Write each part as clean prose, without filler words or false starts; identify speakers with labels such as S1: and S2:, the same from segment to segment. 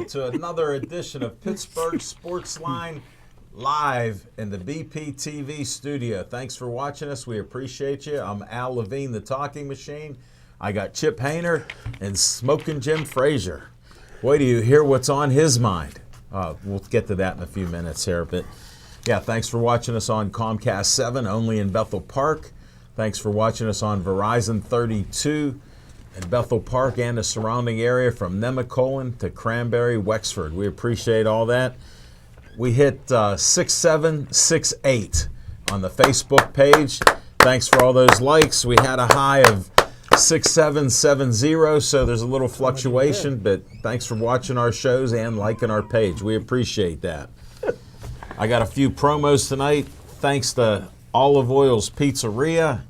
S1: welcome to another edition of Pittsburgh Sportsline live in the BPTV studio. Thanks for watching us. We appreciate you. I'm Al Levine, the Talking Machine. I got Chip Hayner and Smoking Jim Frazier. Wait till you hear what's on his mind. We'll get to that in a few minutes here. But yeah, thanks for watching us on Comcast 7, only in Bethel Park. Thanks for watching us on Verizon 32 in Bethel Park and the surrounding area from Nemacolin to Cranberry, Wexford. We appreciate all that. We hit 6768 on the Facebook page. Thanks for all those likes. We had a high of 6770, so there's a little fluctuation, but thanks for watching our shows and liking our page. We appreciate that. I got a few promos tonight. Thanks to Olive Oil's Pizzeria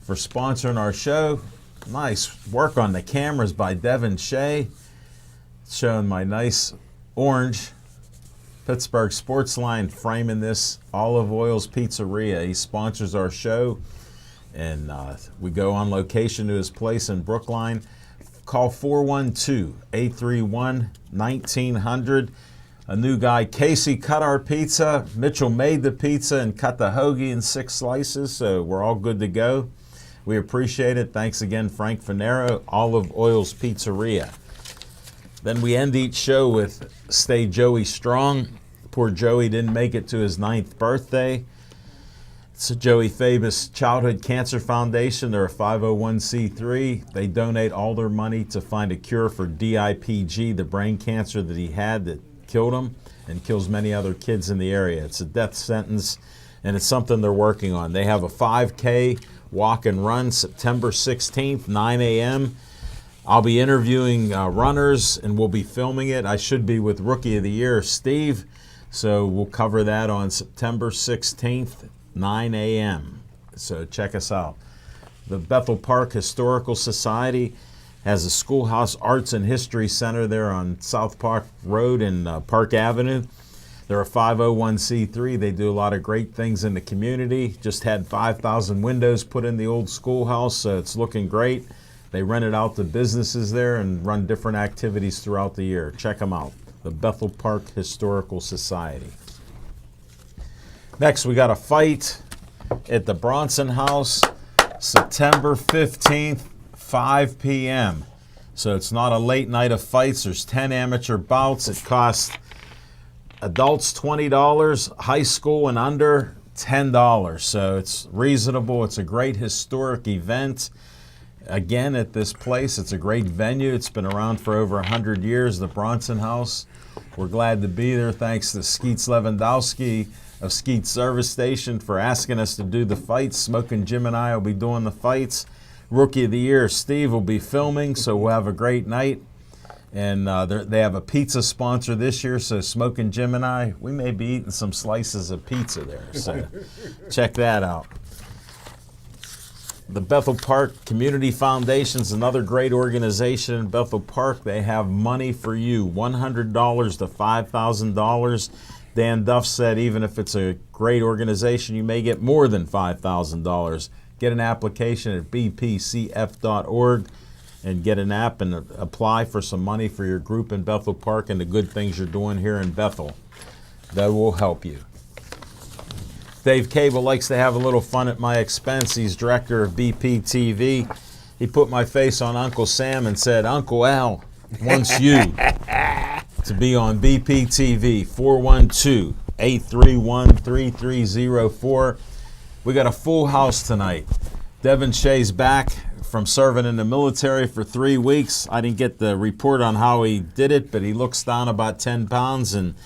S1: for sponsoring our show. Nice work on the cameras by Devin Shea, showing my nice orange Pittsburgh Sportsline framing this Olive Oil's Pizzeria. He sponsors our show, and we go on location to his place in Brookline. Call 412-831-1900. A new guy, Casey, cut our pizza. Mitchell made the pizza and cut the hoagie in 6 slices, so we're all good to go. We appreciate it. Thanks again, Frank Finero, Olive Oil's Pizzeria. Then we end each show with Stay Joey Strong. Poor Joey didn't make it to his 9th birthday. It's a Joey Fabus Childhood Cancer Foundation. They're a 501c3. They donate all their money to find a cure for DIPG, the brain cancer that he had that killed him and kills many other kids in the area. It's a death sentence, and it's something they're working on. They have a 5K walk and run September 16th, 9 a.m. I'll be interviewing runners, and we'll be filming it. I should be with Rookie of the Year, Steve, so we'll cover that on September 16th, 9 a.m. So check us out. The Bethel Park Historical Society has a Schoolhouse Arts and History Center there on South Park Road and Park Avenue. They're a 501c3. They do a lot of great things in the community. Just had 5,000 windows put in the old schoolhouse, so it's looking great. They rent it out to businesses there and run different activities throughout the year. Check them out, the Bethel Park Historical Society. Next, we got a fight at the Bronson House, September 15th, 5 p.m. So it's not a late night of fights. There's 10 amateur bouts. It costs adults $20, high school and under $10. So it's reasonable. It's a great historic event. Again, at this place, it's a great venue. It's been around for over 100 years, the Bronson House. We're glad to be there. Thanks to Skeets Lewandowski of Skeets Service Station for asking us to do the fights. Smoking Jim and I will be doing the fights. Rookie of the Year, Steve, will be filming, so we'll have a great night. And they have a pizza sponsor this year, so Smoking Jim and I, we may be eating some slices of pizza there. So check that out. The Bethel Park Community Foundation is another great organization in Bethel Park. They have money for you, $100 to $5,000. Dan Duff said even if it's a great organization, you may get more than $5,000. Get an application at bpcf.org. and get an app and apply for some money for your group in Bethel Park and the good things you're doing here in Bethel. That will help you. Dave Cable likes to have a little fun at my expense. He's director of BPTV. He put my face on Uncle Sam and said, Uncle Al wants you to be on BPTV, 412-831-3304. We got a full house tonight. Devin Shea's back from serving in the military for 3 weeks. I didn't get the report on how he did it, but he looks down about 10 pounds, and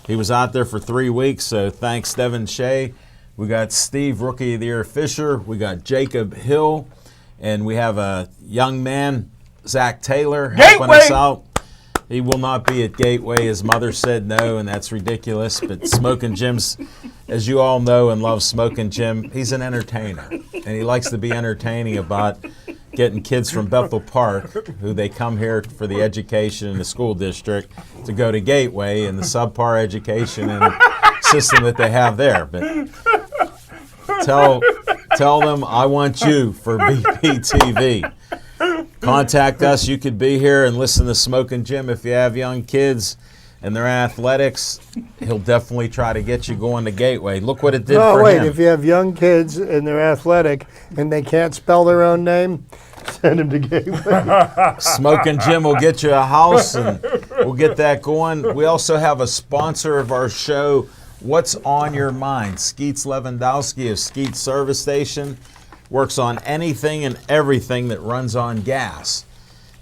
S1: he was out there for 3 weeks, so thanks, Devin Shea. We got Steve, Rookie of the Year Fisher. We got Jacob Hill, and we have a young man, Zach Taylor, helping us out. He will not be at Gateway. His mother said no, and that's ridiculous. But Smoking Jim's, as you all know and love Smoking Jim, he's an entertainer. And he likes to be entertaining about getting kids from Bethel Park, who they come here for the education in the school district, to go to Gateway and the subpar education and system that they have there. But tell them I want you for BPTV. contact us. You could be here and listen to Smoking Jim if you have young kids and they're in athletics. He'll definitely try to get you going to Gateway. Look what it did for him.
S2: If you have young kids and they're athletic and they can't spell their own name, send them to Gateway.
S1: Smoking Jim will get you a house, and we'll get that going. We also have a sponsor of our show, What's on Your Mind? Skeets Lewandowski of Skeets Service Station. Works on anything and everything that runs on gas.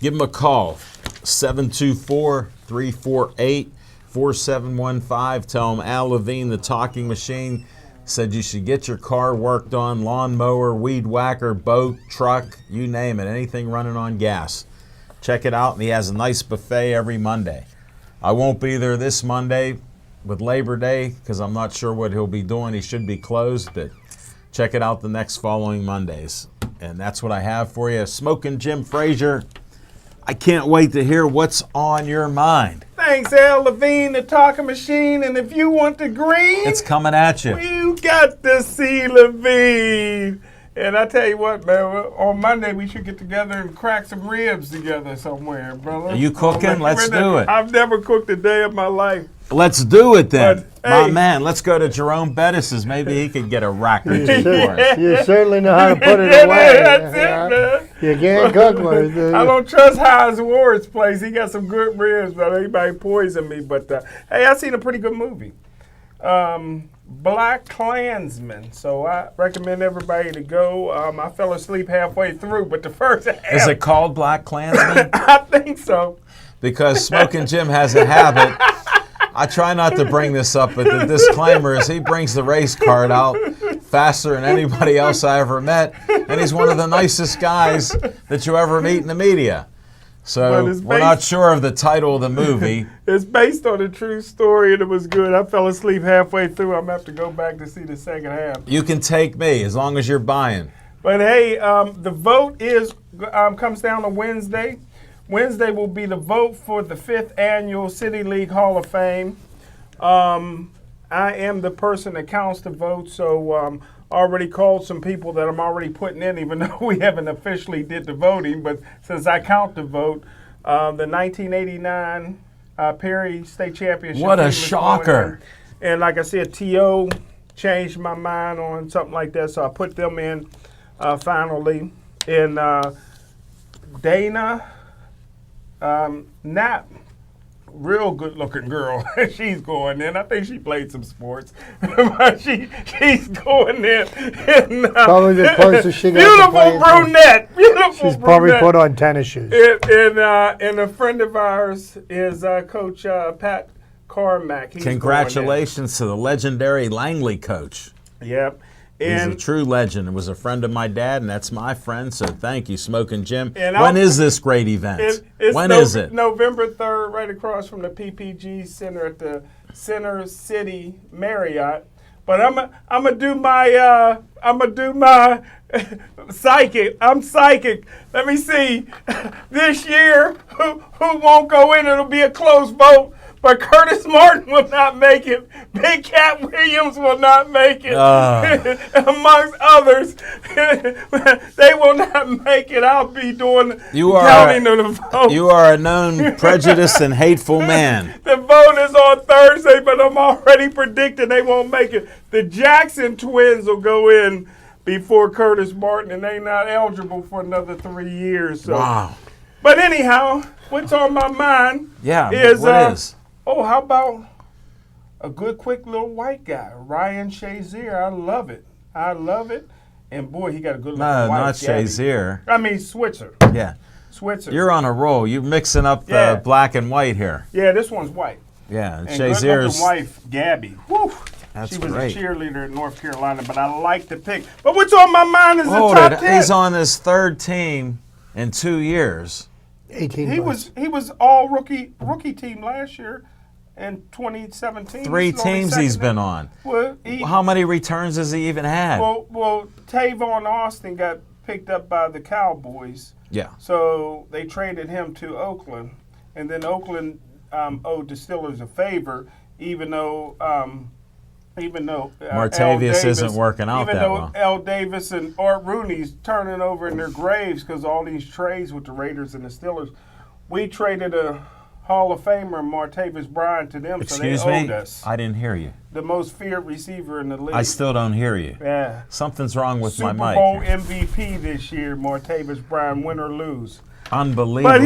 S1: Give him a call, 724-348-4715. Tell him Al Levine, the talking machine, said you should get your car worked on, lawnmower, weed whacker, boat, truck, you name it, anything running on gas. Check it out, and he has a nice buffet every Monday. I won't be there this Monday with Labor Day because I'm not sure what he'll be doing. He should be closed, but check it out the next following Mondays. And that's what I have for you. Smoking Jim Frazier, I can't wait to hear what's on your mind.
S3: Thanks, Al Levine, the talking machine. And if you want the green,
S1: it's coming at you.
S3: You got to see Levine. And I tell you what, man, on Monday we should get together and crack some ribs together somewhere, brother.
S1: Are you cooking? Let's do it.
S3: I've never cooked a day of my life.
S1: Let's do it then.
S3: But,
S1: my
S3: hey.
S1: man, let's go to Jerome Bettis's. Maybe he could get a rack or two for us.
S2: You certainly know how to put it away.
S3: That's it, man.
S2: You can't cook with it.
S3: I don't trust Hines Ward's place. He got some good ribs, but anybody poison me. But, hey, I seen a pretty good movie. Black Klansman. So I recommend everybody to go. I fell asleep halfway through, but the first half.
S1: Is it called Black Klansman?
S3: I think so.
S1: Because Smoking Jim has a habit. I try not to bring this up, but the disclaimer is he brings the race card out faster than anybody else I ever met, and he's one of the nicest guys that you ever meet in the media. So we're not sure of the title of the movie.
S3: It's based on a true story, and it was good. I fell asleep halfway through. I'm going to have to go back to see the second half.
S1: You can take me as long as you're buying.
S3: But, hey, the vote comes down on Wednesday. Wednesday will be the vote for the 5th Annual City League Hall of Fame. I am the person that counts the votes, so already called some people that I'm already putting in, even though we haven't officially did the voting. But since I count the vote, the 1989 Perry State Championship.
S1: What a shocker.
S3: And like I said, T.O. changed my mind on something like that, so I put them in finally. And Dana Knapp, real good-looking girl. She's going in. I think she played some sports. She's going in. And,
S2: probably the closest she got
S3: beautiful brunette. Beautiful
S2: She's
S3: brunette.
S2: probably put on tennis shoes.
S3: And a friend of ours is Coach Pat Carmack. He's
S1: Congratulations to the legendary Langley coach.
S3: Yep.
S1: He's a true legend. It was a friend of my dad, and that's my friend, so thank you, Smoking Jim. When is this great event? When is it?
S3: November 3rd, right across from the PPG Center at the Center City Marriott. But I'm gonna do my psychic. I'm psychic. Let me see. This year, who won't go in? It'll be a close vote. But Curtis Martin will not make it. Big Cat Williams will not make it. Amongst others, they will not make it. I'll be doing counting of the votes.
S1: You are a known prejudiced and hateful man.
S3: The vote is on Thursday, but I'm already predicting they won't make it. The Jackson twins will go in before Curtis Martin, and they're not eligible for another 3 years. So.
S1: Wow.
S3: But anyhow, what's on my mind is...
S1: what is?
S3: Oh, how about a good, quick little white guy, Ryan Shazier? I love it. And boy, he got a good looking wife.
S1: No, not Shazier.
S3: I mean, Switzer.
S1: Yeah.
S3: Switzer.
S1: You're on a roll. You're mixing up the black and white here.
S3: Yeah, this one's white.
S1: Yeah,
S3: and
S1: Shazier's
S3: good looking wife, Gabby. Whew.
S1: That's
S3: she was
S1: great.
S3: a cheerleader in North Carolina, but I like the pick. But what's on my mind is the top 10.
S1: He's on his third team in 2 years.
S2: 18 months.
S3: He was all rookie team last year in 2017.
S1: 3 teams he's been on.
S3: Well,
S1: how many returns has he even had?
S3: Well, Tavon Austin got picked up by the Cowboys.
S1: Yeah.
S3: So they traded him to Oakland, and then Oakland owed the Steelers a favor, even though Even though
S1: Martavius isn't working out that well.
S3: Even though L. Davis and Art Rooney's turning over in their graves because all these trades with the Raiders and the Steelers, we traded a Hall of Famer, Martavis Bryant, to them,
S1: Excuse
S3: so they
S1: me?
S3: owed us.
S1: I didn't hear you.
S3: The most feared receiver in the league.
S1: I still don't hear you.
S3: Yeah.
S1: Something's wrong with
S3: Super
S1: my
S3: Bowl
S1: mic.
S3: MVP this year, Martavis Bryant, win or lose.
S1: Unbelievable.
S3: But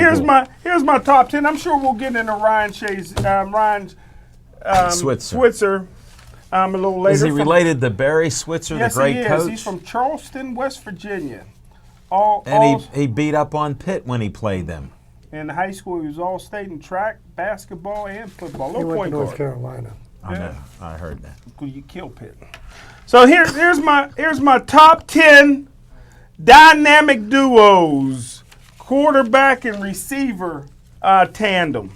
S3: here's my top 10. I'm sure we'll get into Ryan Switzer a little later.
S1: Is he related to Barry Switzer,
S3: yes,
S1: the great
S3: he is.
S1: coach?
S3: He's from Charleston, West Virginia.
S1: He beat up on Pitt when he played them.
S3: In high school, he was all-state in track, basketball, and football.
S2: He went to North
S3: guard.
S2: Carolina.
S1: I know. I heard that.
S3: You kill Pitt. So here's my top 10 dynamic duos, quarterback and receiver tandem.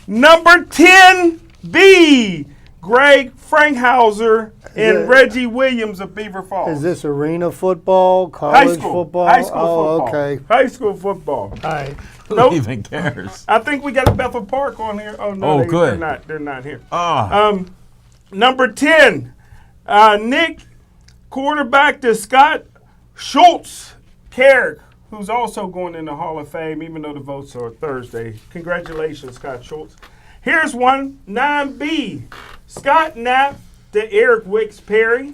S3: Number 10, B. Greg Frankhauser and Reggie Williams of Beaver Falls.
S2: Is this arena football, college football?
S3: High school
S2: oh,
S3: football.
S2: Okay.
S3: High school football.
S2: All right.
S1: Who
S3: Nope.
S1: even cares?
S3: I think we got a Bethel Park on here. Oh no,
S1: Oh, good.
S3: They're not here.
S1: Ah,
S3: Number 10, Nick, quarterback to Scott Schultz Carrick, who's also going in the Hall of Fame, even though the votes are Thursday. Congratulations, Scott Schultz. Here's one, 9B, Scott Knapp to Eric Wicks Perry.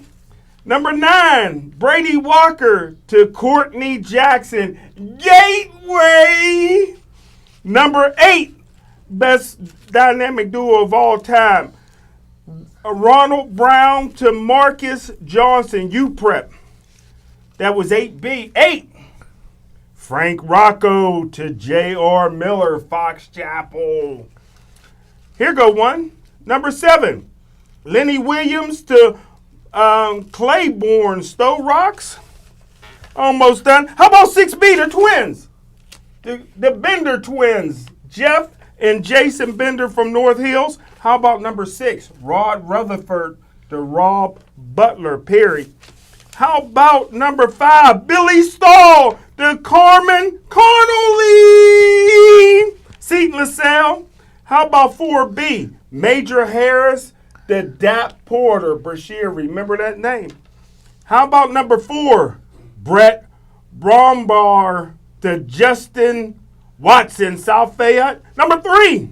S3: Number 9, Brady Walker to Courtney Jackson Gateway. Number 8, best dynamic duo of all time, Ronald Brown to Marcus Johnson, UPrep. That was 8B. 8, Frank Rocco to J.R. Miller, Fox Chapel. Here go one. Number 7, Lenny Williams to Claiborne, Stowe Rocks. Almost done. How about 6B, the twins? The Bender twins, Jeff and Jason Bender from North Hills. How about number 6, Rod Rutherford to Rob Butler, Perry. How about number 5, Billy Stahl to Carmen Connolly, Seton LaSalle. How about 4B, Major Harris to Dap Porter, Brashear. Remember that name. How about number 4, Brett Brombar to Justin Watson, South Fayette. Number 3,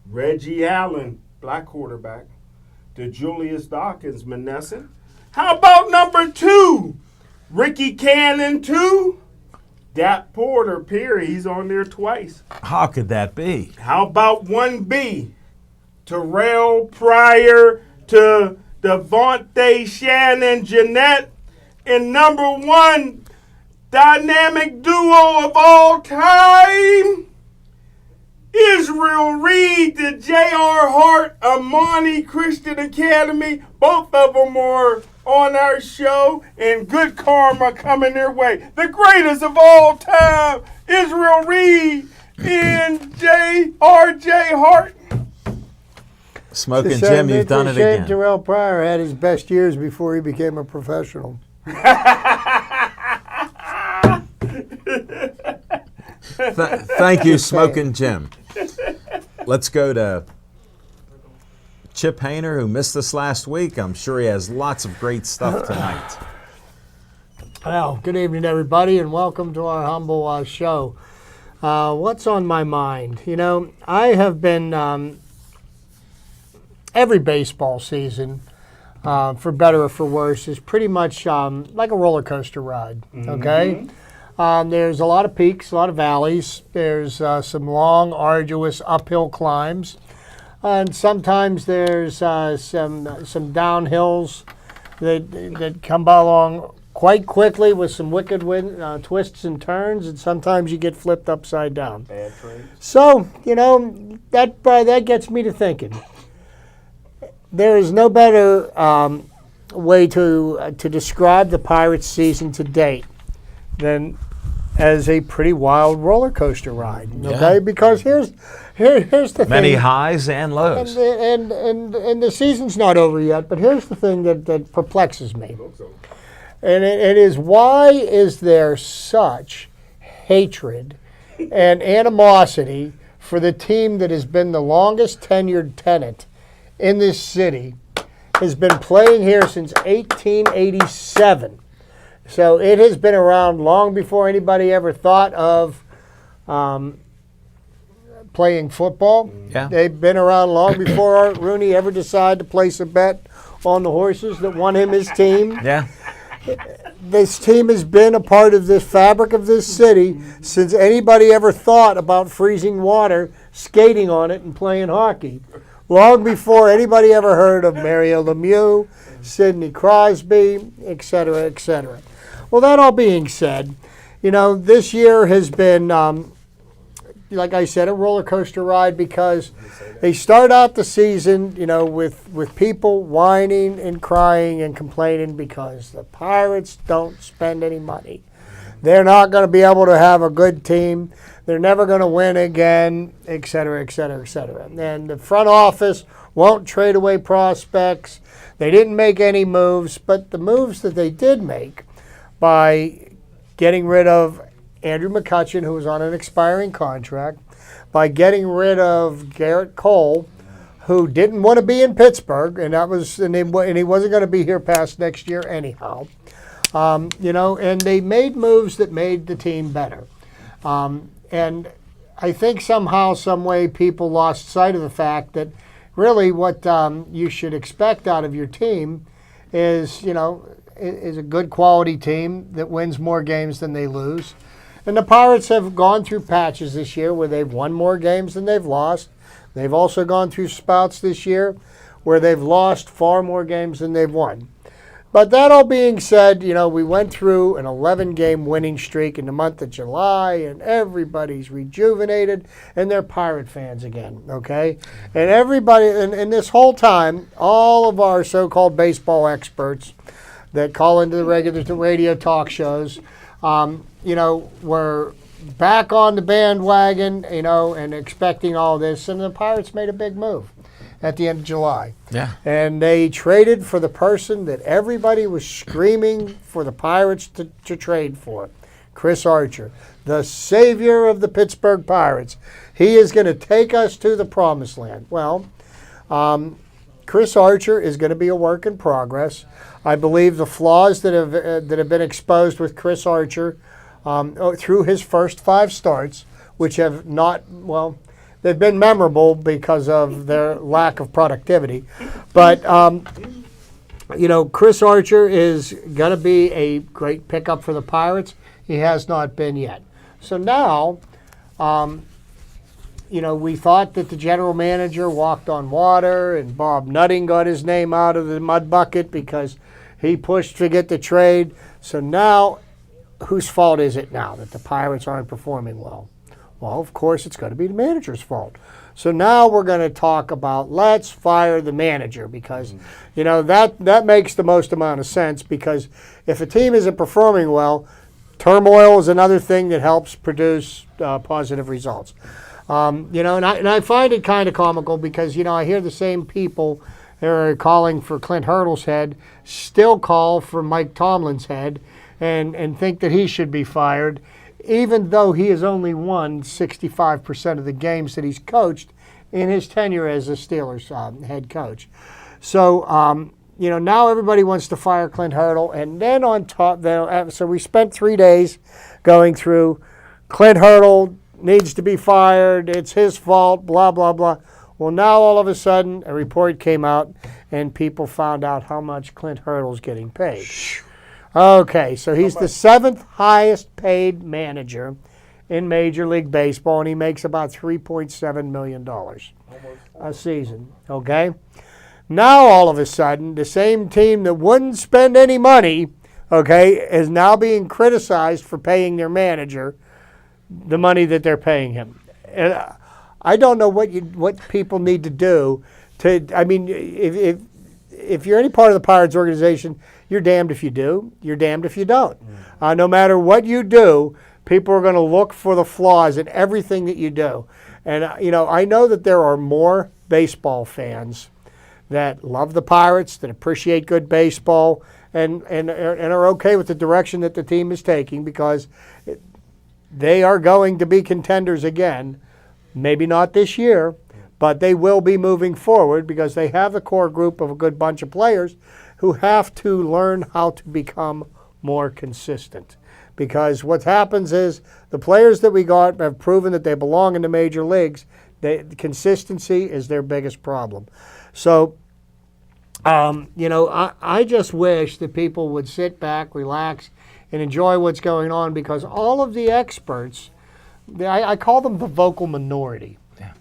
S3: Reggie Allen, black quarterback, to Julius Dawkins, Monessen. How about number 2, Ricky Cannon to Dap Porter, Perry. He's on there twice.
S1: how could that be?
S3: How about 1B, Terrell Pryor to Devontae Shannon Jeanette. And number 1, dynamic duo of all time, Israel Reed to J.R. Hart, Amani Christian Academy. Both of them are on our show, and good karma coming their way. The greatest of all time, Israel Reed and J.R.J. Hart.
S1: Smoking Jim, you've done it again.
S2: Terrell Pryor had his best years before he became a professional.
S1: Thank you, Smoking Jim. Let's go to Chip Hayner, who missed us last week. I'm sure he has lots of great stuff tonight.
S2: Well, good evening, everybody, and welcome to our humble show. What's on my mind? You know, I have been every baseball season, for better or for worse, is pretty much like a roller coaster ride, okay? There's a lot of peaks, a lot of valleys. There's some long, arduous uphill climbs. And sometimes there's some downhills that come along quite quickly with some wicked twists and turns, and sometimes you get flipped upside down.
S3: Bad trades.
S2: So, you know, that gets me to thinking. There is no better way to describe the Pirates' season to date than as a pretty wild roller coaster ride. Okay, because here's the thing.
S1: Many highs and lows.
S2: And the season's not over yet, but here's the thing that perplexes me. And it is, why is there such hatred and animosity for the team that has been the longest tenured tenant in this city has been playing here since 1887. So it has been around long before anybody ever thought of playing football.
S1: Yeah.
S2: They've been around long before Art Rooney ever decided to place a bet on the horses that won him his team.
S1: Yeah.
S2: This team has been a part of this fabric of this city since anybody ever thought about freezing water, skating on it, and playing hockey. Long before anybody ever heard of Mario Lemieux, Sidney Crosby, et cetera, et cetera. Well, that all being said, this year has been, like I said, a roller coaster ride because they start out the season, with people whining and crying and complaining because the Pirates don't spend any money. They're not going to be able to have a good team. They're never going to win again, et cetera, et cetera, et cetera. And the front office won't trade away prospects. They didn't make any moves, but the moves that they did make by getting rid of Andrew McCutchen, who was on an expiring contract, by getting rid of Garrett Cole, who didn't want to be in Pittsburgh, and he wasn't going to be here past next year anyhow. And they made moves that made the team better. And I think somehow, some way, people lost sight of the fact that really what you should expect out of your team is a good quality team that wins more games than they lose. And the Pirates have gone through patches this year where they've won more games than they've lost. They've also gone through spouts this year where they've lost far more games than they've won. But that all being said, we went through an 11-game winning streak in the month of July, and everybody's rejuvenated, and they're Pirate fans again, okay? And everybody, and this whole time, all of our so-called baseball experts that call into the regular radio talk shows, were back on the bandwagon, and expecting all this, and the Pirates made a big move at the end of July.
S1: Yeah.
S2: And they traded for the person that everybody was screaming for the Pirates to trade for, Chris Archer, the savior of the Pittsburgh Pirates. He is going to take us to the promised land. Well, Chris Archer is going to be a work in progress. I believe the flaws that have been exposed with Chris Archer through his first 5 starts, which have not, they've been memorable because of their lack of productivity. But, Chris Archer is going to be a great pickup for the Pirates. He has not been yet. So now, we thought that the general manager walked on water and Bob Nutting got his name out of the mud bucket because he pushed to get the trade. So now, whose fault is it now that the Pirates aren't performing well? Well, of course, it's going to be the manager's fault. So now we're going to talk about let's fire the manager because, that makes the most amount of sense because if a team isn't performing well, turmoil is another thing that helps produce positive results. And I find it kind of comical because, I hear the same people that are calling for Clint Hurdle's head still call for Mike Tomlin's head and think that he should be fired, even though he has only won 65% of the games that he's coached in his tenure as a Steelers head coach. So, now everybody wants to fire Clint Hurdle. And then on top, so we spent 3 days going through Clint Hurdle needs to be fired, it's his fault, blah, blah, blah. Well, now all of a sudden a report came out and people found out how much Clint Hurdle's getting paid. Okay, so he's the 7th highest paid manager in Major League Baseball, and he makes about $3.7 million a season, okay? Now, all of a sudden, the same team that wouldn't spend any money, okay, is now being criticized for paying their manager the money that they're paying him. And I don't know what people need to do to, if you're any part of the Pirates organization, you're damned if you do, you're damned if you don't. No matter what you do, people are going to look for the flaws in everything that you do. And, I know that there are more baseball fans that love the Pirates, that appreciate good baseball, and are okay with the direction that the team is taking because they are going to be contenders again. Maybe not this year, But they will be moving forward because they have the core group of a good bunch of players who have to learn how to become more consistent. Because what happens is the players that we got have proven that they belong in the major leagues. Consistency is their biggest problem. So, I just wish that people would sit back, relax, and enjoy what's going on, because all of the experts, I call them the vocal minority.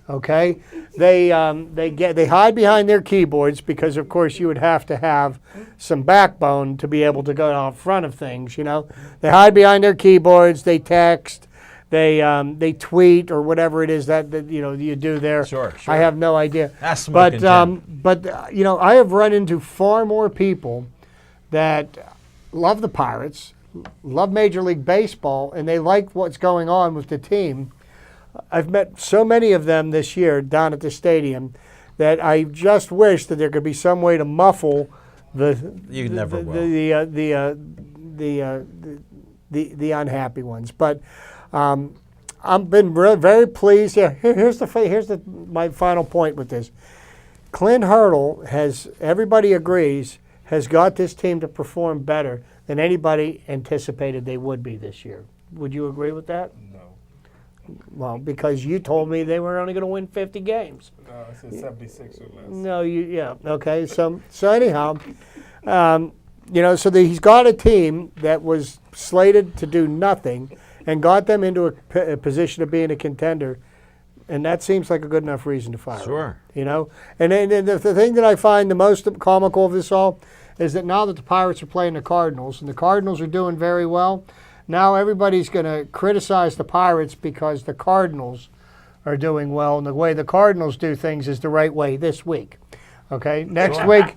S2: Okay, they hide behind their keyboards because, of course, you would have to have some backbone to be able to go out front of things. They hide behind their keyboards. They text. They tweet or whatever it is that you do there.
S1: Sure.
S2: I have no idea.
S1: That's Smoking Jim.
S2: I have run into far more people that love the Pirates, love Major League Baseball, and they like what's going on with the team. I've met so many of them this year down at the stadium that I just wish that there could be some way to muffle the unhappy ones. But I've been very pleased. Yeah, here's my final point with this. Clint Hurdle everybody agrees, has got this team to perform better than anybody anticipated they would be this year. Would you agree with that?
S3: No.
S2: Well, because you told me they were only going to win 50 games.
S3: No, I said 76 or less.
S2: No, okay. So anyhow, so he's got a team that was slated to do nothing and got them into a position of being a contender, and that seems like a good enough reason to fire him.
S1: Sure.
S2: And then the thing that I find the most comical of this all is that now that the Pirates are playing the Cardinals, and the Cardinals are doing very well, now everybody's going to criticize the Pirates because the Cardinals are doing well, and the way the Cardinals do things is the right way this week. Okay, next week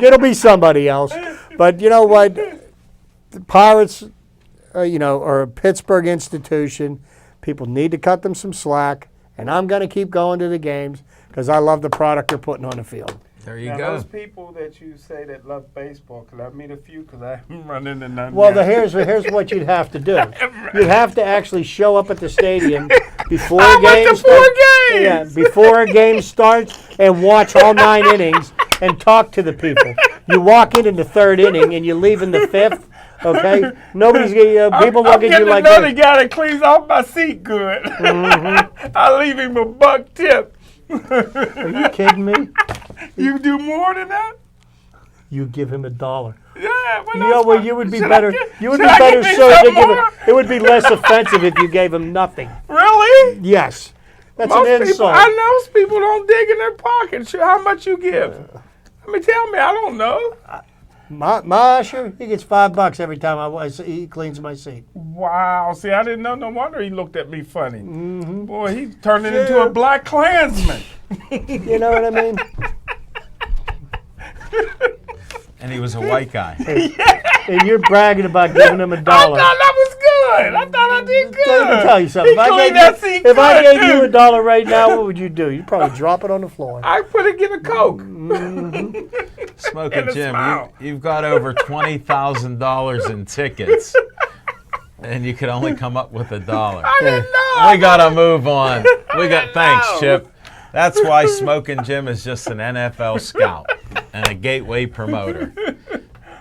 S2: it'll be somebody else. But you know what? The Pirates, are a Pittsburgh institution. People need to cut them some slack, and I'm going to keep going to the games because I love the product they're putting on the field.
S1: There you
S3: now,
S1: go.
S3: Those people that you say that love baseball, could I meet a few? Because I haven't run into none.
S2: Well,
S3: yet.
S2: here's what you'd have to do. You'd have to actually show up at the stadium before
S3: I
S2: a
S3: went
S2: game
S3: to 4 games.
S2: Yeah, before a game starts, and watch all 9 innings and talk to the people. You walk in the 3rd inning and you leave in the 5th. Okay, nobody's people look at you like
S3: I'm getting another guy that cleans off my seat good.
S2: Mm-hmm.
S3: I leave him a buck tip.
S2: Are you kidding me?
S3: You do more than that?
S2: You give him $1.
S3: Yeah,
S2: you would be
S3: should
S2: better.
S3: You would be better
S2: served to give him. It would be less offensive if you gave him nothing.
S3: Really?
S2: Yes, that's
S3: Most
S2: an
S3: people,
S2: insult.
S3: I know people don't dig in their pockets. How much you give? Tell me. I don't know.
S2: My usher, he gets $5 every time he cleans my seat.
S3: Wow. See, I didn't know. No wonder he looked at me funny.
S2: Mm-hmm.
S3: Boy, he turned it into a black Klansman.
S2: You know what I mean?
S1: And he was a white guy.
S2: And you're bragging about giving him $1.
S3: I thought that was good. I thought I did good.
S2: Let me tell you something. If I gave you $1 right now, what would you do? You'd probably drop it on the floor.
S3: I'd put it, get a Coke.
S1: Smoking Jim, you've got over $20,000 in tickets, and you could only come up with $1.
S3: I didn't know.
S1: We got to move on. Thanks, Chip. That's why Smoking Jim is just an NFL scout and a gateway promoter.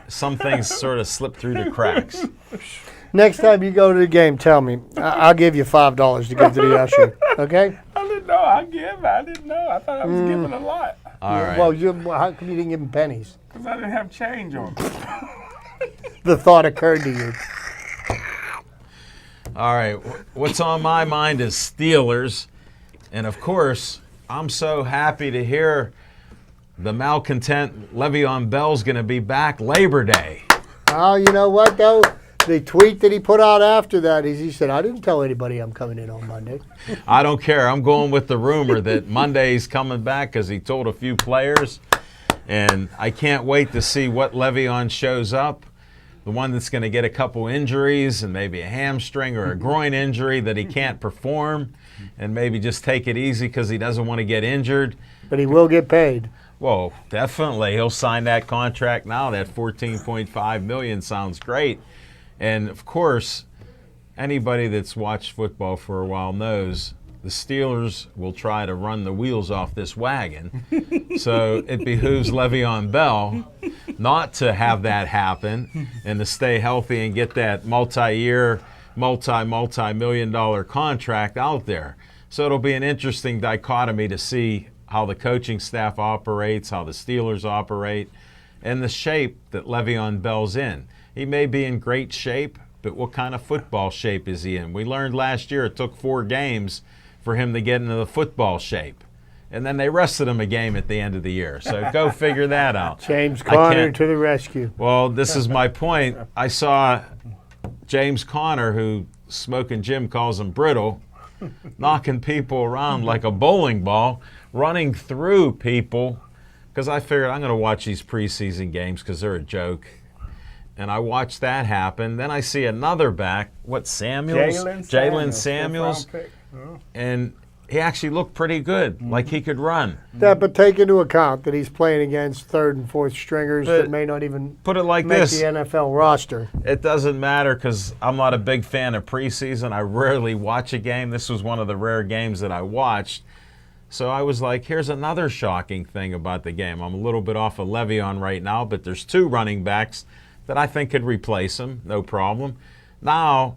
S1: Some things sort of slip through the cracks.
S2: Next time you go to the game, tell me. I'll give you $5 to give to the usher. Okay?
S3: I didn't know. I didn't know. I thought I was giving a lot.
S1: All right.
S2: Well, how come you didn't give him pennies?
S3: Because I didn't have change on me.
S2: The thought occurred to you.
S1: All right. What's on my mind is Steelers. And, of course, I'm so happy to hear the malcontent Le'Veon Bell's going to be back Labor Day.
S2: Oh, you know what, though? The tweet that he put out after that is he said, I didn't tell anybody I'm coming in on Monday.
S1: I don't care. I'm going with the rumor that Monday's coming back because he told a few players. And I can't wait to see what Le'Veon shows up. The one that's going to get a couple injuries and maybe a hamstring or a groin injury that he can't perform and maybe just take it easy because he doesn't want to get injured.
S2: But he will get paid.
S1: Well, definitely. He'll sign that contract now. That $14.5 million sounds great. And, of course, anybody that's watched football for a while knows the Steelers will try to run the wheels off this wagon. So it behooves Le'Veon Bell not to have that happen and to stay healthy and get that multi-year, multi-million-dollar contract out there. So it'll be an interesting dichotomy to see how the coaching staff operates, how the Steelers operate, and the shape that Le'Veon Bell's in. He may be in great shape, but what kind of football shape is he in? We learned last year it took 4 games for him to get into the football shape. And then they rested him a game at the end of the year. So go figure that out.
S2: James Conner to the rescue.
S1: Well, this is my point. I saw James Conner, who Smoking Jim calls him brittle, knocking people around like a bowling ball, running through people, because I figured I'm going to watch these preseason games because they're a joke. And I watched that happen. Then I see another back, Samuels? Jalen Samuels. And he actually looked pretty good, like he could run.
S2: Yeah, but take into account that he's playing against 3rd and 4th stringers that may not even
S1: put it like
S2: make
S1: this,
S2: the NFL roster.
S1: It doesn't matter because I'm not a big fan of preseason. I rarely watch a game. This was one of the rare games that I watched. So I was like, here's another shocking thing about the game. I'm a little bit off of Le'Veon right now, but there's 2 running backs that I think could replace him, no problem. Now,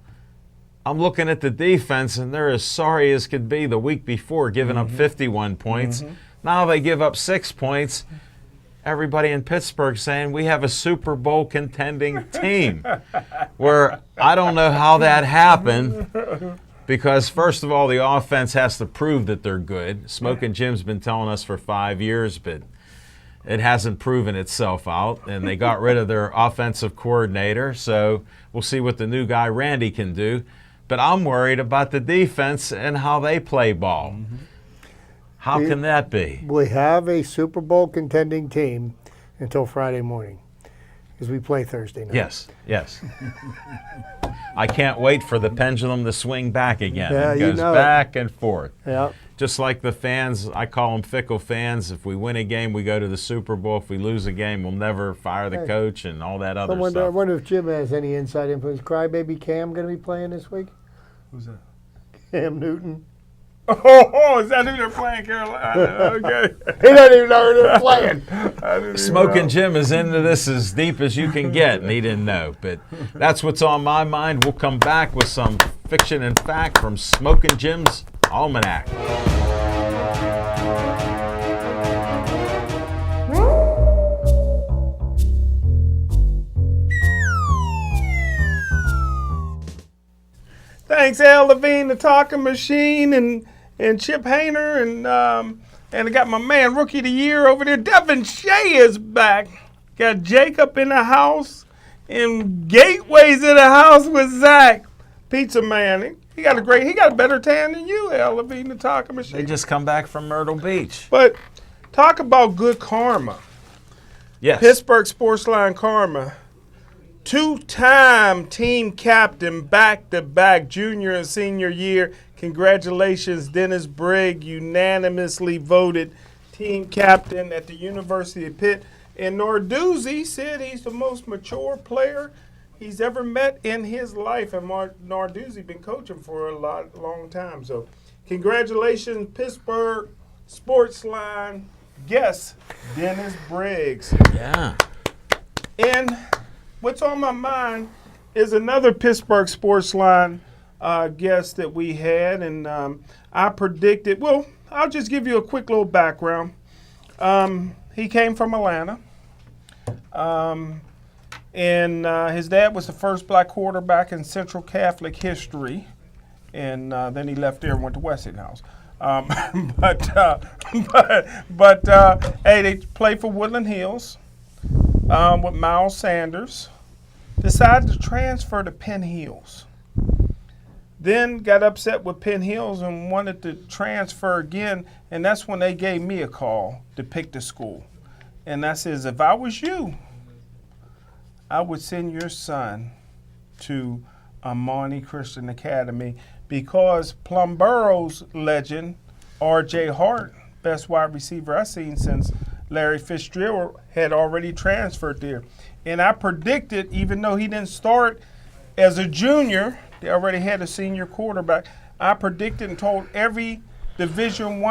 S1: I'm looking at the defense, and they're as sorry as could be the week before, giving up 51 points. Now they give up 6 points. Everybody in Pittsburgh saying we have a Super Bowl contending team, where I don't know how that happened, because first of all, the offense has to prove that they're good. Smoking Jim's been telling us for 5 years, but it hasn't proven itself out, and they got rid of their offensive coordinator, so we'll see what the new guy, Randy, can do. But I'm worried about the defense and how they play ball. How can that be?
S2: We have a Super Bowl contending team until Friday morning, because we play Thursday night.
S1: Yes. I can't wait for the pendulum to swing back again.
S2: Yeah,
S1: it goes back and forth.
S2: Yeah.
S1: Just like the fans, I call them fickle fans. If we win a game, we go to the Super Bowl. If we lose a game, we'll never fire the coach and all that other stuff.
S2: I wonder if Jim has any inside influence. Crybaby Cam going to be playing this week?
S3: Who's that?
S2: Cam Newton.
S3: Oh, is that who they're playing, Carolina? Okay.
S2: He doesn't even know who they're playing.
S1: Smoking Jim is into this as deep as you can get, and he didn't know. But that's what's on my mind. We'll come back with some fiction and fact from Smoking Jim's Almanac.
S3: Thanks, Al Levine, the talking machine, and Chip Hayner, and I got my man, Rookie of the Year over there. Devin Shea is back. Got Jacob in the house, and Gateways in the house with Zach. Pizza Man. He got a better tan than you, Al Levine, the talking machine.
S1: They just come back from Myrtle Beach.
S3: But talk about good karma.
S1: Yes.
S3: Pittsburgh Sportsline karma. 2-time team captain back-to-back junior and senior year. Congratulations, Dennis Brigg, unanimously voted team captain at the University of Pitt. And Narduzzi said he's the most mature player he's ever met in his life. And Narduzzi been coaching for a long time. So congratulations, Pittsburgh Sportsline guest, Dennis Briggs.
S1: Yeah.
S3: And what's on my mind is another Pittsburgh Sportsline guest that we had, and I predicted, well, I'll just give you a quick little background. He came from Atlanta, and his dad was the first black quarterback in Central Catholic history, and then he left there and went to Westinghouse. Hey, they played for Woodland Hills with Miles Sanders. Decided to transfer to Penn Hills. Then got upset with Penn Hills and wanted to transfer again, and that's when they gave me a call to pick the school. And I says, if I was you, I would send your son to Amani Christian Academy, because Plumborough's legend, R.J. Hart, best wide receiver I've seen since Larry Fitzgerald, had already transferred there. And I predicted, even though he didn't start as a junior, they already had a senior quarterback. I predicted and told every Division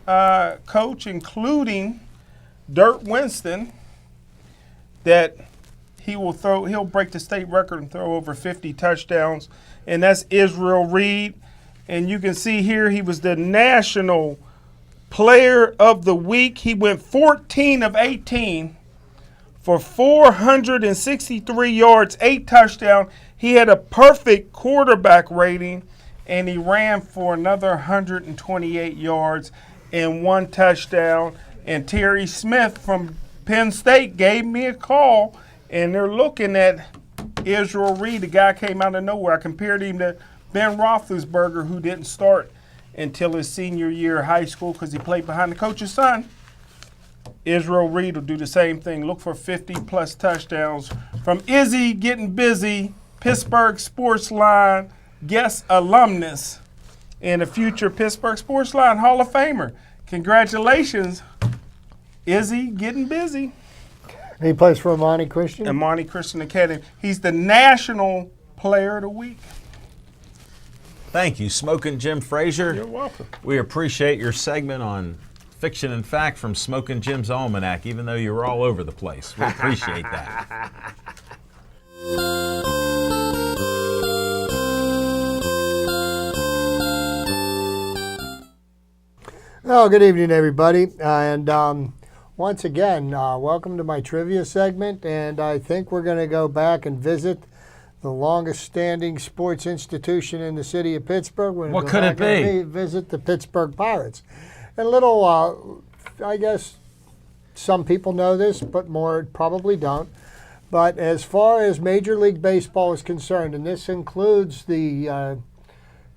S3: I coach, including Dirt Winston, that he'll break the state record and throw over 50 touchdowns, and that's Israel Reed. And you can see here he was the National Player of the Week. He went 14 of 18 for 463 yards, 8 touchdowns. He had a perfect quarterback rating, and he ran for another 128 yards and 1 touchdown. And Terry Smith from Penn State gave me a call, and they're looking at Israel Reed. The guy came out of nowhere. I compared him to Ben Roethlisberger, who didn't start until his senior year of high school because he played behind the coach's son. Israel Reed will do the same thing. Look for 50-plus touchdowns from Izzy Getting Busy, Pittsburgh Sportsline, guest alumnus, and a future Pittsburgh Sportsline Hall of Famer. Congratulations, Izzy Getting Busy.
S2: He plays for Amani Christian?
S3: Amani Christian Academy. He's the National Player of the Week.
S1: Thank you, Smokin' Jim Frazier.
S3: You're welcome.
S1: We appreciate your segment on Fiction and Fact from Smokin' Jim's Almanac, even though you were all over the place. We appreciate that.
S2: Oh, good evening, everybody. And once again, welcome to my trivia segment. And I think we're going to go back and visit the longest-standing sports institution in the city of Pittsburgh. We're
S1: What
S2: gonna
S1: could
S2: go
S1: it
S2: back
S1: be?
S2: and visit the Pittsburgh Pirates. And a little, I guess some people know this, but more probably don't. But as far as Major League Baseball is concerned, and this includes the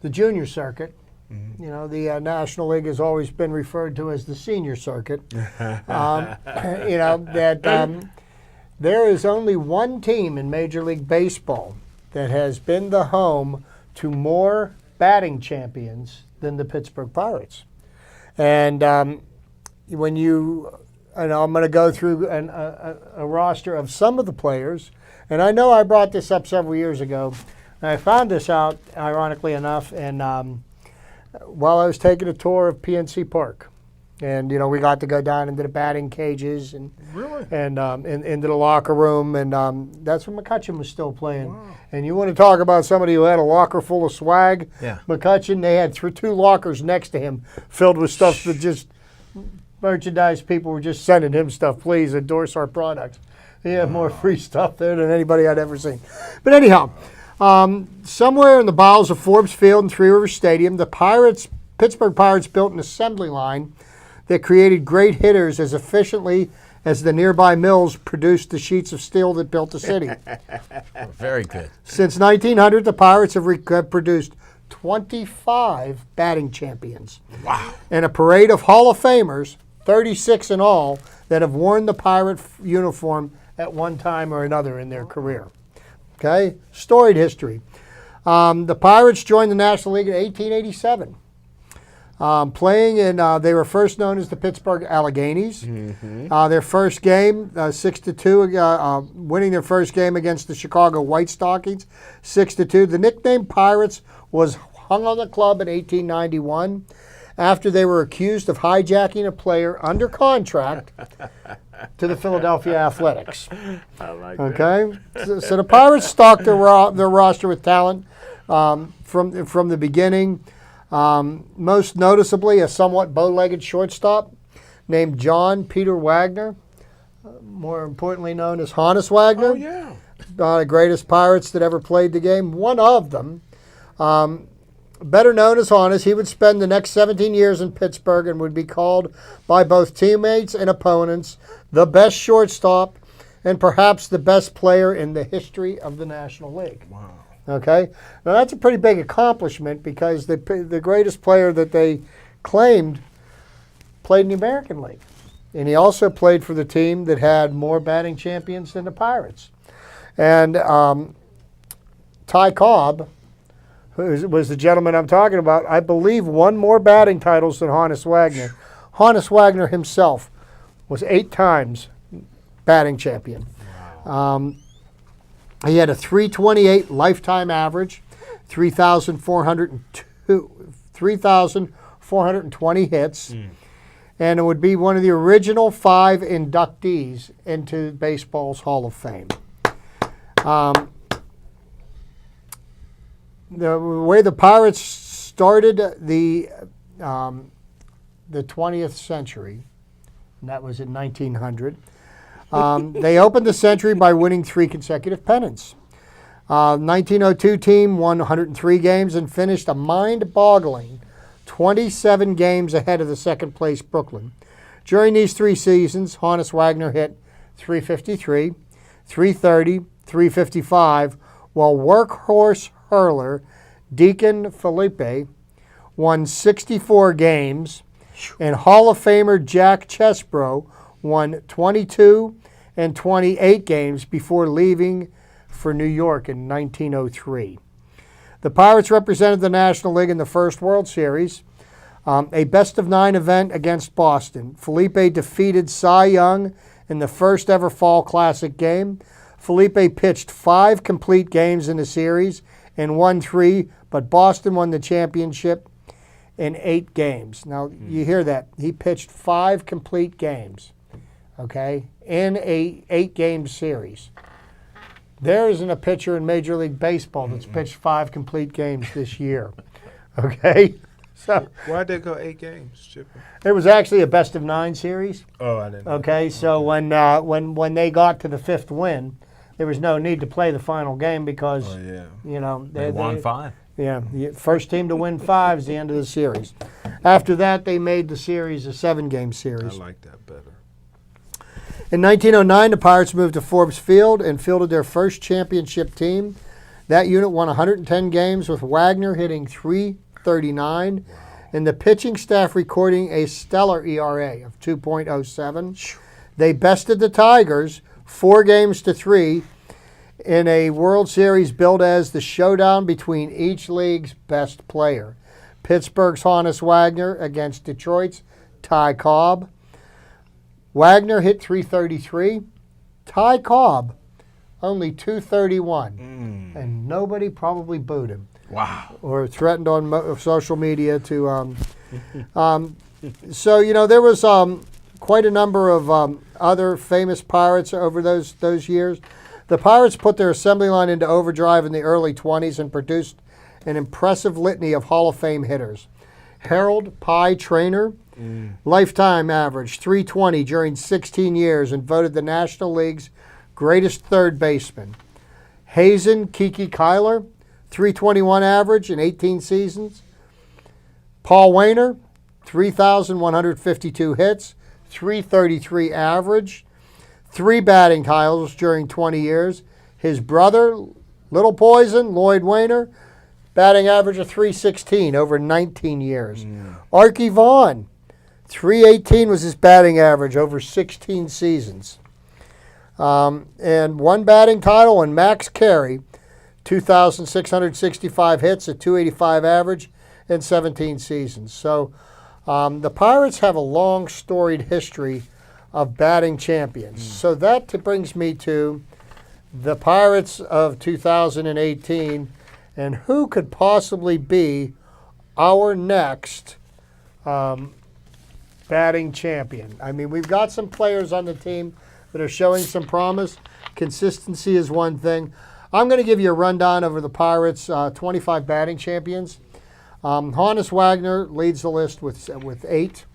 S2: junior circuit, you know, the National League has always been referred to as the senior circuit. You know, that there is only one team in Major League Baseball that has been the home to more batting champions than the Pittsburgh Pirates. And when you, and I'm going to go through a roster of some of the players, and I know I brought this up several years ago, and I found this out, ironically enough, and while I was taking a tour of PNC Park. And, you know, we got to go down into the batting cages and
S3: Really?
S2: and into the locker room. And that's when McCutcheon was still playing. Wow. And you want to talk about somebody who had a locker full of swag?
S1: Yeah.
S2: McCutcheon, they had 2 lockers next to him filled with stuff that just merchandise people were just sending him stuff. Please endorse our products. He had more free stuff there than anybody I'd ever seen. But anyhow, somewhere in the bowels of Forbes Field and Three Rivers Stadium, the Pittsburgh Pirates built an assembly line that created great hitters as efficiently as the nearby mills produced the sheets of steel that built the city.
S1: Very good.
S2: Since 1900, the Pirates have produced 25 batting champions.
S1: Wow.
S2: And a parade of Hall of Famers, 36 in all, that have worn the Pirate uniform at one time or another in their career. Okay? Storied history. The Pirates joined the National League in 1887. Playing in, they were first known as the Pittsburgh Alleghenies. Mm-hmm. Their first game, 6-2, winning their first game against the Chicago White Stockings, 6-2. The nickname Pirates was hung on the club in 1891 after they were accused of hijacking a player under contract to the Philadelphia Athletics.
S3: I like
S2: Okay, so the Pirates stocked their roster with talent from the beginning. Most noticeably, a somewhat bow-legged shortstop named John Peter Wagner, more importantly known as Honus Wagner.
S3: Oh, yeah.
S2: The greatest Pirates that ever played the game. One of them, better known as Honus, he would spend the next 17 years in Pittsburgh and would be called by both teammates and opponents the best shortstop and perhaps the best player in the history of the National League.
S3: Wow.
S2: Okay, now that's a pretty big accomplishment because the greatest player that they claimed played in the American League. And he also played for the team that had more batting champions than the Pirates. And Ty Cobb, who was the gentleman I'm talking about, I believe won more batting titles than Honus Wagner. Honus Wagner himself was 8 times batting champion. Wow. He had a .328 lifetime average, 3,402 3,420 hits. And it would be one of the original 5 inductees into baseball's Hall of Fame. The way the Pirates started the 20th century, and that was in 1900, they opened the century by winning 3 consecutive pennants. 1902 team won 103 games and finished a mind-boggling 27 games ahead of the second-place Brooklyn. During these 3 seasons, Honus Wagner hit .353, .330, .355, while workhorse hurler Deacon Felipe won 64 games, and Hall of Famer Jack Chesbro won 22 and 28 games before leaving for New York in 1903. The Pirates represented the National League in the first World Series, a best-of-9 event against Boston. Felipe defeated Cy Young in the first ever Fall Classic game. Felipe pitched 5 complete games in the series and won 3, but Boston won the championship in 8 games. Now, you hear that. He pitched 5 complete games, okay, in a 8-game series. There isn't a pitcher in Major League Baseball that's pitched 5 complete games this year, okay? So
S3: Why'd they go 8 games, Chipper?
S2: it was actually a best-of-9 series.
S3: Oh, I didn't know.
S2: Okay, so when they got to the 5th win, there was no need to play the final game because you know
S1: They won 5.
S2: Yeah, first team to win 5 is the end of the series. After that, they made the series a 7-game series.
S3: I like that better.
S2: In 1909, the Pirates moved to Forbes Field and fielded their first championship team. That unit won 110 games with Wagner hitting .339 and the pitching staff recording a stellar ERA of 2.07. They bested the Tigers 4-3 in a World Series billed as the showdown between each league's best player. Pittsburgh's Honus Wagner against Detroit's Ty Cobb. Wagner hit .333. Ty Cobb only .231. And nobody probably booed him.
S1: Wow.
S2: Or threatened on social media to. So, you know, there was quite a number of other famous Pirates over those years. The Pirates put their assembly line into overdrive in the early 20s and produced an impressive litany of Hall of Fame hitters. Harold Pye Traynor, lifetime average .320 during 16 years and voted the National League's greatest third baseman. Hazen Kiki Kyler, .321 average in 18 seasons. Paul Wainer, 3,152 hits, .333 average, 3 batting titles during 20 years. His brother, Little Poison, Lloyd Wainer, batting average of .316 over 19 years. Archie Vaughn, .318 was his batting average over 16 seasons. And 1 batting title, and Max Carey, 2,665 hits at .285 average in 17 seasons. So the Pirates have a long storied history of batting champions. So that brings me to the Pirates of 2018 and who could possibly be our next batting champion. I mean, we've got some players on the team that are showing some promise. Consistency is one thing. I'm going to give you a rundown over the Pirates' 25 batting champions. Honus Wagner leads the list with 8.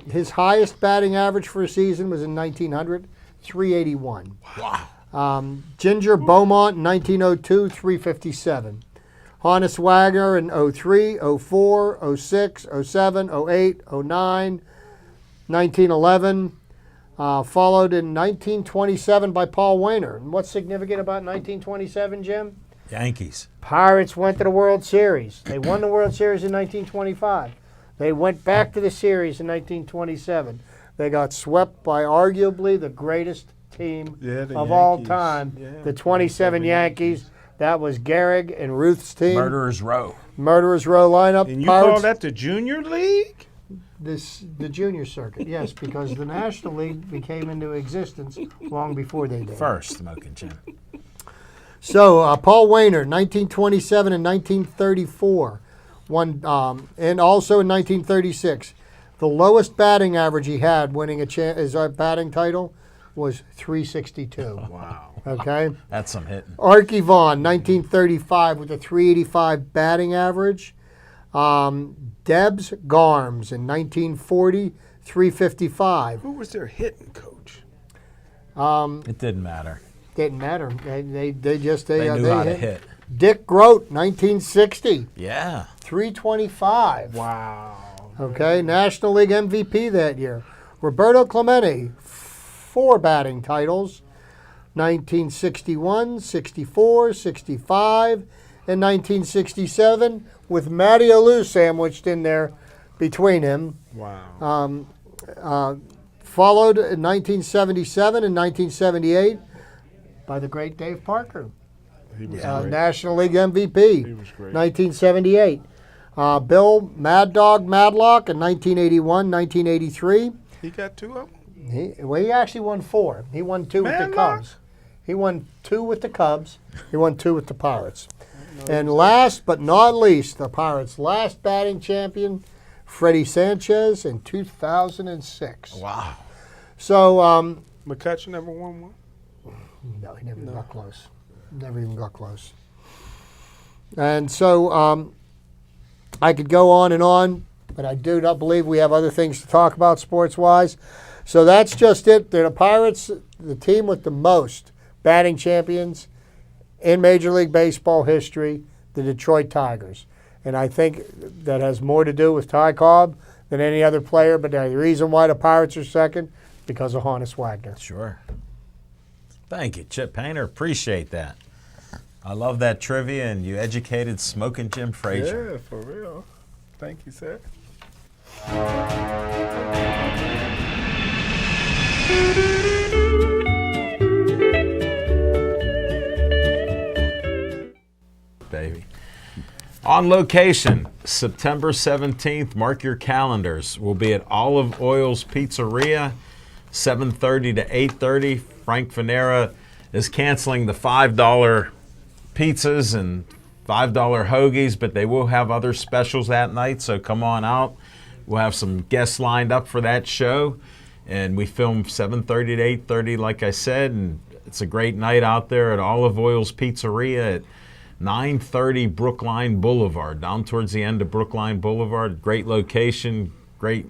S2: His highest batting average for a season was in 1900, .381.
S1: Wow.
S2: Ginger Beaumont in 1902, .357. Honus Wagner in 03, 04, 06, 07, 08, 09, 1911. Followed in 1927 by Paul Wainer. And what's significant about 1927, Jim?
S1: Yankees.
S2: Pirates went to the World Series. They won the World Series in 1925. They went back to the series in 1927. They got swept by arguably the greatest team of all time, the 27 Yankees. That was Gehrig and Ruth's team.
S1: Murderers Row.
S2: Murderers Row lineup.
S3: And you call that the Junior League?
S2: The junior circuit, yes, because the National League became into existence long before they did.
S1: First, Smoking Jim.
S2: So, Paul Wainer, 1927 and 1934. And also in 1936, the lowest batting average he had winning his batting title was 362.
S3: Wow.
S2: Okay?
S1: That's some hitting.
S2: Archie Vaughan, 1935, with a 385 batting average. Debs Garms in 1940, 355.
S3: Who was their hitting coach?
S1: It didn't matter.
S2: Didn't matter. They
S1: They knew how to hit.
S2: Dick Grote, 1960,
S1: Yeah.
S2: 325.
S3: Wow.
S2: Okay, National League MVP that year. Roberto Clemente, 4 batting titles, 1961, 64, 65, and 1967, with Matty Alou sandwiched in there between him.
S3: Wow.
S2: Followed in 1977 and 1978 by the great Dave Parker,
S3: He was great.
S2: National League MVP.
S3: He was great.
S2: 1978. Bill Mad Dog Madlock in 1981, 1983.
S3: He got 2 of them.
S2: He actually won 4. He won 2 with the
S3: Madlock?
S2: Cubs. He won 2 with the Cubs. He won 2 with the Pirates. And last but not least, the Pirates' last batting champion, Freddie Sanchez in 2006.
S1: Wow.
S2: So,
S3: McCutcheon never won one.
S2: no, he never got close. Never even got close. And so, I could go on, but I do not believe we have other things to talk about sports-wise. So that's just it. They're the Pirates, the team with the most batting champions in Major League Baseball history, the Detroit Tigers. And I think that has more to do with Ty Cobb than any other player. But the reason why the Pirates are second, because of Honus Wagner.
S1: Sure. Thank you, Chip Painter. Appreciate that. I love that trivia, and you educated Smoking Jim Frazier.
S3: Yeah, for real. Thank you, sir.
S1: Baby. On location, September 17th, mark your calendars. We'll be at Olive Oil's Pizzeria, 7:30 to 8:30. Frank Fanera is canceling the $5 pizzas and $5 hoagies, but they will have other specials that night, so come on out. We'll have some guests lined up for that show, and we film 7:30 to 8:30, like I said, and it's a great night out there at Olive Oil's Pizzeria at 930 Brookline Boulevard, down towards the end of Brookline Boulevard. Great location, great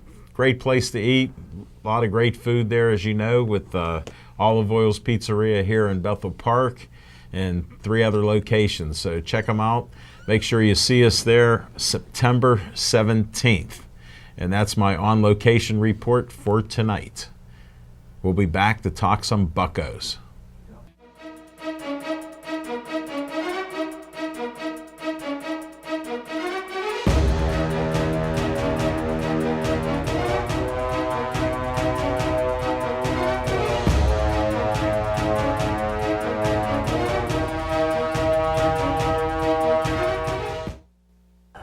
S1: place to eat. A lot of great food there, as you know, with Olive Oil's Pizzeria here in Bethel Park and 3 other locations. So check them out. Make sure you see us there September 17th. And that's my on-location report for tonight. We'll be back to talk some Buccos.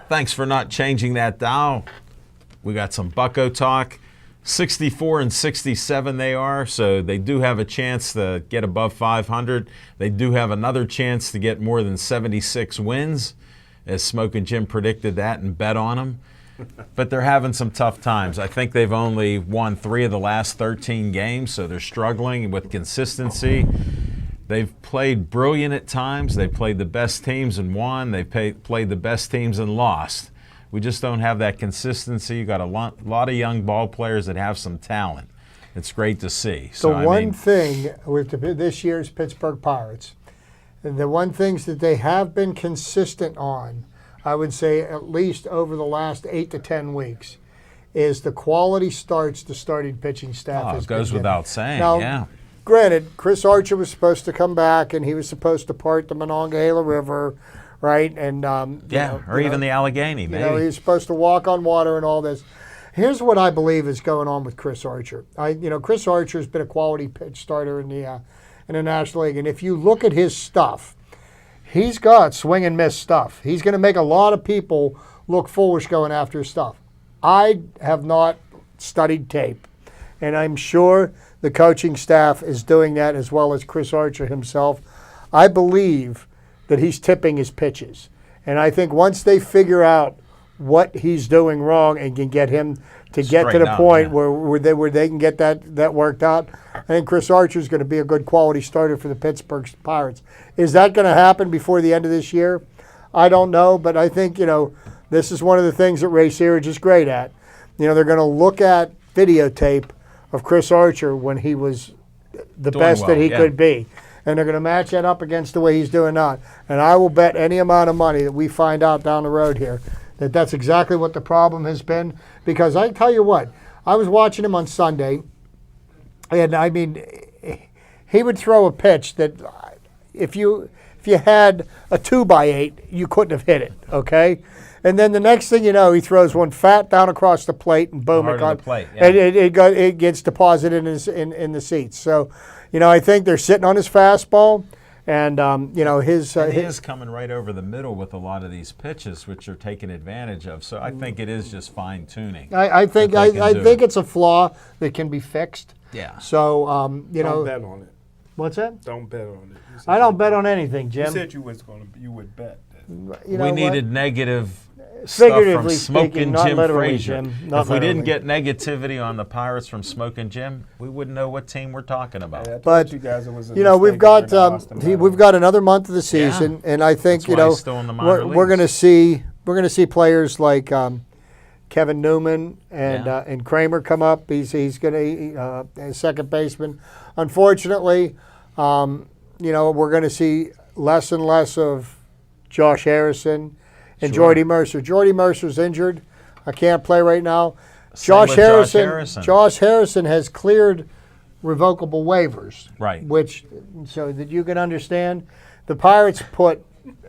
S1: Thanks for not changing that dial. We got some Bucco talk. 64 and 67 they are, so they do have a chance to get above 500. They do have another chance to get more than 76 wins, as Smokin' Jim predicted that and bet on them. But they're having some tough times. I think they've only won 3 of the last 13 games, so they're struggling with consistency. They've played brilliant at times. They've played the best teams and won. They've played the best teams and lost. We just don't have that consistency. You got a lot of young ball players that have some talent. It's great to see.
S2: The one thing with this year's Pittsburgh Pirates, the one things that they have been consistent on, I would say at least over the last 8 to 10 weeks, is the quality starts the starting pitching staff.
S1: It goes without saying,
S2: now,
S1: yeah.
S2: Granted, Chris Archer was supposed to come back, and he was supposed to part the Monongahela River, right? And
S1: even the Allegheny, maybe.
S2: He was supposed to walk on water and all this. Here's what I believe is going on with Chris Archer. Chris Archer's been a quality pitch starter in the National League, and if you look at his stuff, he's got swing and miss stuff. He's going to make a lot of people look foolish going after his stuff. I have not studied tape, and I'm sure the coaching staff is doing that as well as Chris Archer himself. I believe that he's tipping his pitches. And I think once they figure out what he's doing wrong and can get him to get to
S1: Straighten
S2: the
S1: out,
S2: point
S1: yeah.
S2: where they can get that worked out. I think Chris Archer is going to be a good quality starter for the Pittsburgh Pirates. Is that going to happen before the end of this year? I don't know, but I think, this is one of the things that Ray Searage is great at. They're going to look at videotape of Chris Archer when he was the
S1: Doing
S2: best
S1: well,
S2: that he
S1: yeah.
S2: could be. And they're going to match that up against the way he's doing now. And I will bet any amount of money that we find out down the road here that that's exactly what the problem has been. Because I tell you what, I was watching him on Sunday, and I mean, he would throw a pitch that if you had a 2x8, you couldn't have hit it, okay? And then the next thing you know, he throws one fat down across the plate, and boom,
S1: Hard
S2: it
S1: on
S2: got,
S1: the plate, yeah.
S2: and it gets deposited in the seats. So, I think they're sitting on his fastball, and his
S1: And he is coming right over the middle with a lot of these pitches, which are taken advantage of. So I think it is just fine tuning.
S2: I think it's a flaw that can be fixed.
S1: Yeah.
S2: So
S3: Don't bet on it.
S2: what's that?
S3: Don't bet on it. You said
S2: I don't
S3: you-
S2: bet on anything,
S3: You
S2: Jim.
S3: said you would bet.
S2: You know
S1: We
S2: what?
S1: needed negative stuff from
S2: Figuratively
S1: Smoking
S2: speaking, not
S1: Jim
S2: literally,
S1: Frazier.
S2: Jim. Not
S1: If we didn't
S2: literally.
S1: get negativity on the Pirates from Smoking Jim, we wouldn't know what team we're talking about.
S3: I told
S2: But,
S3: you guys it was a
S2: we've
S3: mistake
S2: got
S3: over the Austin Meadows.
S2: we've got another month of the season, and I think
S1: That's why he's still in the minor
S2: we're going to
S1: leagues.
S2: see players like Kevin Newman and
S1: Yeah.
S2: and Kramer come up. He's going to as second baseman. Unfortunately, we're going to see less and less of Josh Harrison and
S1: Sure.
S2: Jordy Mercer. Jordy Mercer's injured. I can't play right now.
S1: Same with Josh Harrison.
S2: Josh Harrison has cleared revocable waivers.
S1: Right.
S2: Which, so that you can understand, the Pirates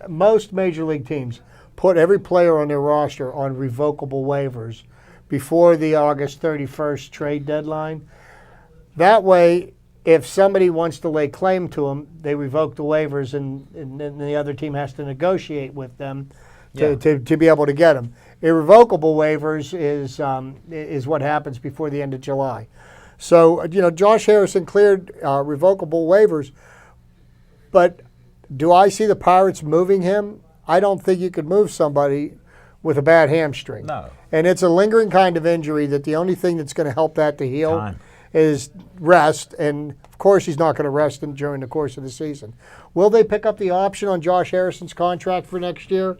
S2: most major league teams put every player on their roster on revocable waivers before the August 31st trade deadline. That way, if somebody wants to lay claim to them, they revoke the waivers, and then the other team has to negotiate with them to be able to get them. Irrevocable waivers is what happens before the end of July. So, Josh Harrison cleared revocable waivers, but do I see the Pirates moving him? I don't think you could move somebody with a bad hamstring.
S1: No.
S2: And it's a lingering kind of injury that the only thing that's going to help that to heal
S1: Time.
S2: is rest. And, of course, he's not going to rest during the course of the season. Will they pick up the option on Josh Harrison's contract for next year?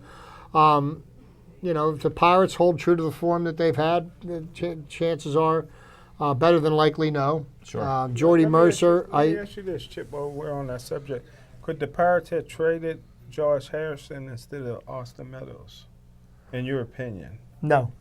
S2: If the Pirates hold true to the form that they've had, the chances are better than likely no.
S1: Sure.
S2: Jordy
S3: Let me
S2: Mercer,
S3: Let me ask you this, Chip, while we're on that subject. Could the Pirates have traded Josh Harrison instead of Austin Meadows, in your opinion?
S2: no.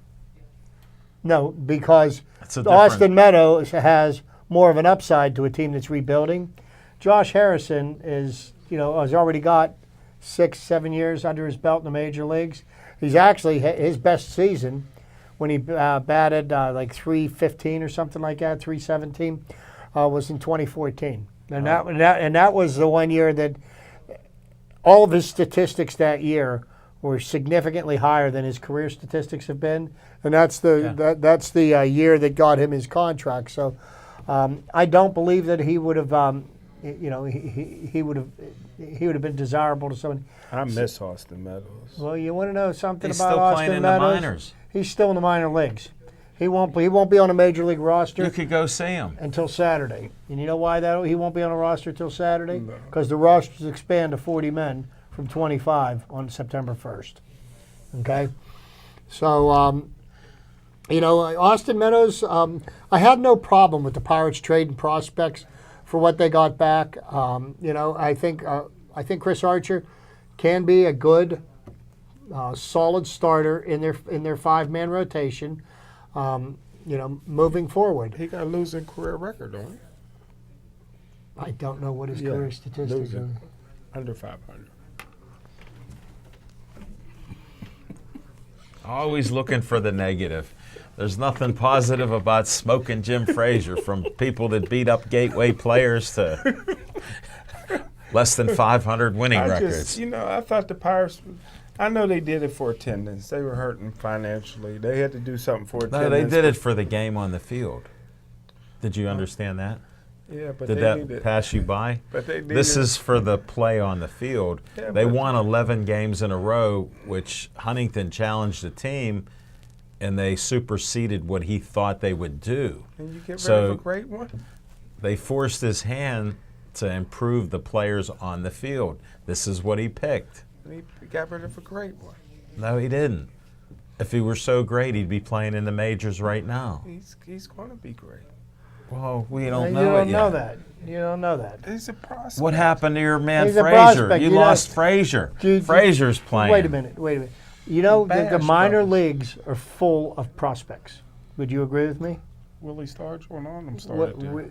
S2: No, because
S1: That's a different-
S2: Austin Meadows has more of an upside to a team that's rebuilding. Josh Harrison has already got 6-7 years under his belt in the major leagues. He's actually his best season when he batted like 315 or something like that, 317, was in 2014, and that was the one year that all of his statistics that year were significantly higher than his career statistics have been, and that's the year that got him his contract. So I don't believe that he would have, he would have been desirable to someone.
S3: I miss Austin Meadows.
S2: Well, you want to know something
S1: He's
S2: about
S1: still
S2: Austin
S1: playing in the
S2: Meadows?
S1: minors.
S2: He's still in the minor leagues. He won't be on a major league roster
S1: You could go see him.
S2: until Saturday. And you know why he won't be on a roster until Saturday?
S3: No.
S2: Because the rosters expand to 40 men from 25 on September 1st. Okay? So, Austin Meadows, I had no problem with the Pirates trading prospects for what they got back. I think Chris Archer can be a good, solid starter in their 5-man rotation. Moving forward.
S3: He got a losing career record, don't he?
S2: I don't know what his
S3: Yeah,
S2: career statistics are.
S3: losing. Under 500.
S1: Always looking for the negative. There's nothing positive about Smoking Jim Frazier, from people that beat up Gateway players to less than 500 winning records.
S3: I thought the Pirates, I know they did it for attendance. They were hurting financially. They had to do something for attendance.
S1: No, they did it for the game on the field. Did you understand that?
S3: Yeah, but
S1: Did
S3: they
S1: that
S3: needed,
S1: pass you by?
S3: but they needed,
S1: This is for the play on the field.
S3: Yeah,
S1: They
S3: but-
S1: won 11 games in a row, which Huntington challenged the team, and they superseded what he thought they would do.
S3: and you get rid
S1: So-
S3: of a great one.
S1: They forced his hand to improve the players on the field. This is what he picked.
S3: And he got rid of a great one.
S1: No, he didn't. If he were so great, he'd be playing in the majors right now.
S3: He's going to be great.
S1: Well, we
S2: You
S1: don't
S2: don't
S1: know it yet.
S2: know that. You don't know that.
S3: He's a prospect.
S1: What happened to your man
S2: He's a
S1: Frazier?
S2: prospect.
S1: You
S2: You know-
S1: lost Frazier.
S2: Dude,
S1: Frazier's playing.
S2: Wait a minute. You know, the
S3: Bash
S2: minor
S3: brothers.
S2: leagues are full of prospects. Would you agree with me?
S3: Willie Stargell and on them
S2: What-
S3: started there.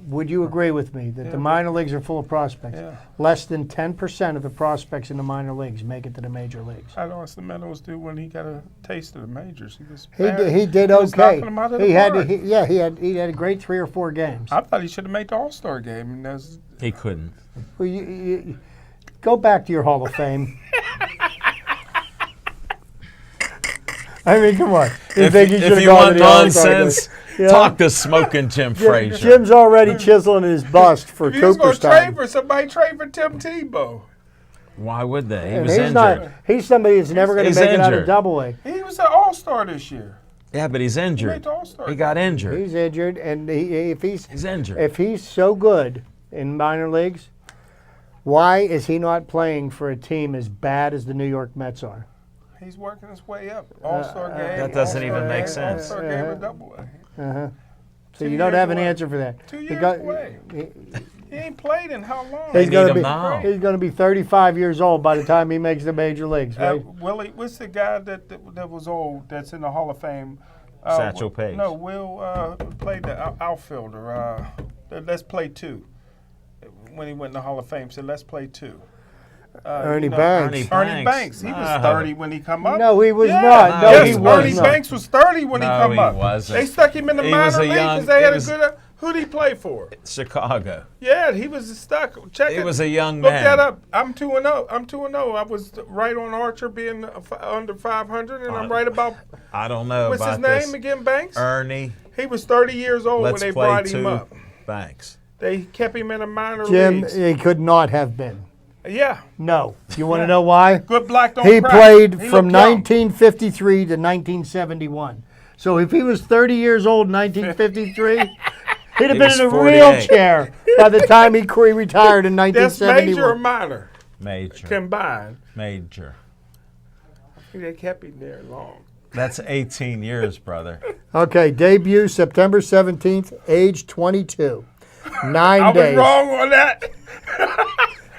S2: Would you agree with me that
S3: Yeah,
S2: the
S3: but-
S2: minor leagues are full of prospects?
S3: Yeah.
S2: Less than 10% of the prospects in the minor leagues make it to the major leagues.
S3: I know what the Meadows do when he got a taste of the majors. He was
S2: He did
S3: was
S2: okay.
S3: knocking them out of
S2: He
S3: the
S2: had
S3: park.
S2: he had a great 3 or 4 games.
S3: I thought he should have made the All-Star game. And that's,
S1: He couldn't.
S2: Well, you go back to your Hall of Fame. I mean, come on. You think he should
S1: If
S2: have
S1: you
S2: gone
S1: want
S2: to the All-Star game?
S1: nonsense,
S2: Yeah.
S1: talk to Smoking Jim Frazier.
S2: Jim's already chiseling his bust for
S3: if he was going to trade
S2: Cooperstown.
S3: for somebody, trade for Tim Tebow.
S1: Why would they? He
S2: And
S1: was
S2: he's
S1: injured.
S2: not. He's somebody that's never going to
S1: He's
S2: make it out of
S1: injured.
S2: Double A.
S3: He was an All-Star this year.
S1: Yeah, but he's
S3: He made
S1: injured.
S3: the All-Star.
S1: He got injured.
S2: He's injured, and
S1: He's injured.
S2: if he's so good in minor leagues, why is he not playing for a team as bad as the New York Mets are?
S3: He's working his way up. All-Star game.
S1: That doesn't
S3: All-Star
S1: even make
S3: game,
S1: sense.
S3: All-Star game in Double A.
S2: So
S3: 2
S2: you don't
S3: years
S2: have an
S3: away.
S2: answer for that.
S3: 2
S2: He
S3: years
S2: got-
S3: away. He ain't played in how long?
S2: He's
S1: need
S2: going to
S1: him
S2: be
S1: now.
S2: he's going to be 35 years old by the time he makes the major leagues, right?
S3: Willie, what's the guy that was old that's in the Hall of Fame?
S1: Satchel Paige.
S3: No, Will played the outfielder. Let's play 2. When he went in the Hall of Fame, said let's play 2.
S2: Ernie Banks.
S3: Ernie Banks. He was 30 when he come up.
S2: No, he was
S3: Yeah.
S2: not. No,
S1: Yes,
S2: he
S3: Yes,
S2: was
S3: Ernie
S2: not.
S3: Banks was 30 when he
S1: No,
S3: come
S1: he
S3: up.
S1: wasn't.
S3: They stuck him in the
S1: He was
S3: minor
S1: a
S3: league
S1: young-
S3: because they
S1: he
S3: had
S1: was-
S3: a good. Who'd he play for?
S1: Chicago.
S3: Yeah, he was stuck. Check
S1: He
S3: it.
S1: was a young
S3: Look
S1: man.
S3: that up. I'm 2-0. I'm 2-0. I was right on Archer being under 500, and I'm right about
S1: I don't know
S3: what's his
S1: about
S3: name
S1: this.
S3: again? Banks.
S1: Ernie.
S3: He was 30 years old
S1: Let's
S3: when they
S1: play
S3: brought him
S1: 2
S3: up.
S1: Banks.
S3: They kept him in the minor
S2: Jim,
S3: leagues.
S2: he could not have been.
S3: Yeah,
S2: No. You want to know why?
S3: good black don't
S2: He
S3: crack.
S2: played
S3: He
S2: from
S3: looked young.
S2: 1953 to 1971. So if he was 30 years old in 1953, he'd have been
S1: was
S2: in a
S1: 48.
S2: wheelchair by the time he retired in
S3: That's major or
S2: 1971.
S3: minor
S1: Major.
S3: combined.
S1: Major.
S3: They kept him there long.
S1: That's 18 years, brother.
S2: Okay, debut September 17th, age 22. 9
S3: I was
S2: days.
S3: wrong on that.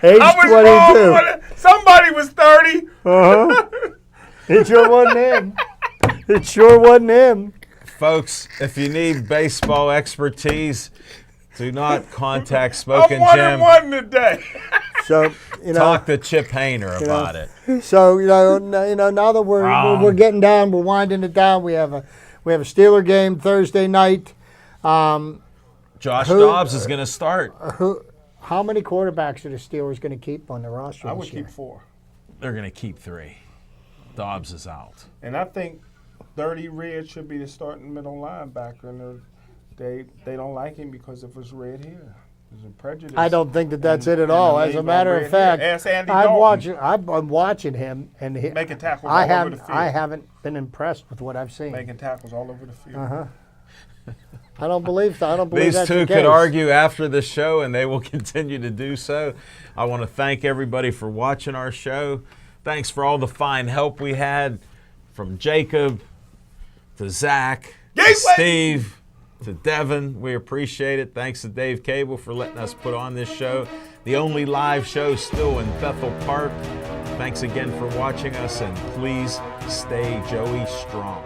S2: Age
S3: I was
S2: 22.
S3: wrong on it. Somebody was 30.
S2: Uh-huh. It sure wasn't him. It sure wasn't him.
S1: Folks, if you need baseball expertise, do not contact
S3: I'm
S1: Smoking
S3: 1-1
S1: Jim.
S3: today.
S2: So,
S1: Talk to Chip Hayner about it.
S2: So now that we're getting down, we're winding it down. We have a Steeler game Thursday night.
S1: Josh Dobbs is going to start.
S2: How many quarterbacks are the Steelers going to keep on the roster
S3: I
S2: this
S3: would
S2: year?
S3: keep 4.
S1: They're going to keep 3. Dobbs is out.
S3: And I think 30 Red should be the starting middle linebacker. And they don't like him because of his red hair. There's a prejudice.
S2: I don't think that's
S3: And-
S2: it at all.
S3: and
S2: As a
S3: leave
S2: matter
S3: red
S2: of fact,
S3: hair. Ask Andy
S2: I'm
S3: Dalton.
S2: watching him, and
S3: Making tackles all over the field.
S2: I haven't been impressed with what I've seen.
S3: Making tackles all over the field.
S2: I don't believe so. I don't believe
S1: These
S2: that's
S1: two
S2: the
S1: could
S2: case.
S1: argue after the show, and they will continue to do so. I want to thank everybody for watching our show. Thanks for all the fine help we had from Jacob to Zach, to
S3: Gateway!
S1: Steve, to Devin. We appreciate it. Thanks to Dave Cable for letting us put on this show. The only live show still in Bethel Park. Thanks again for watching us, and please stay Joey strong.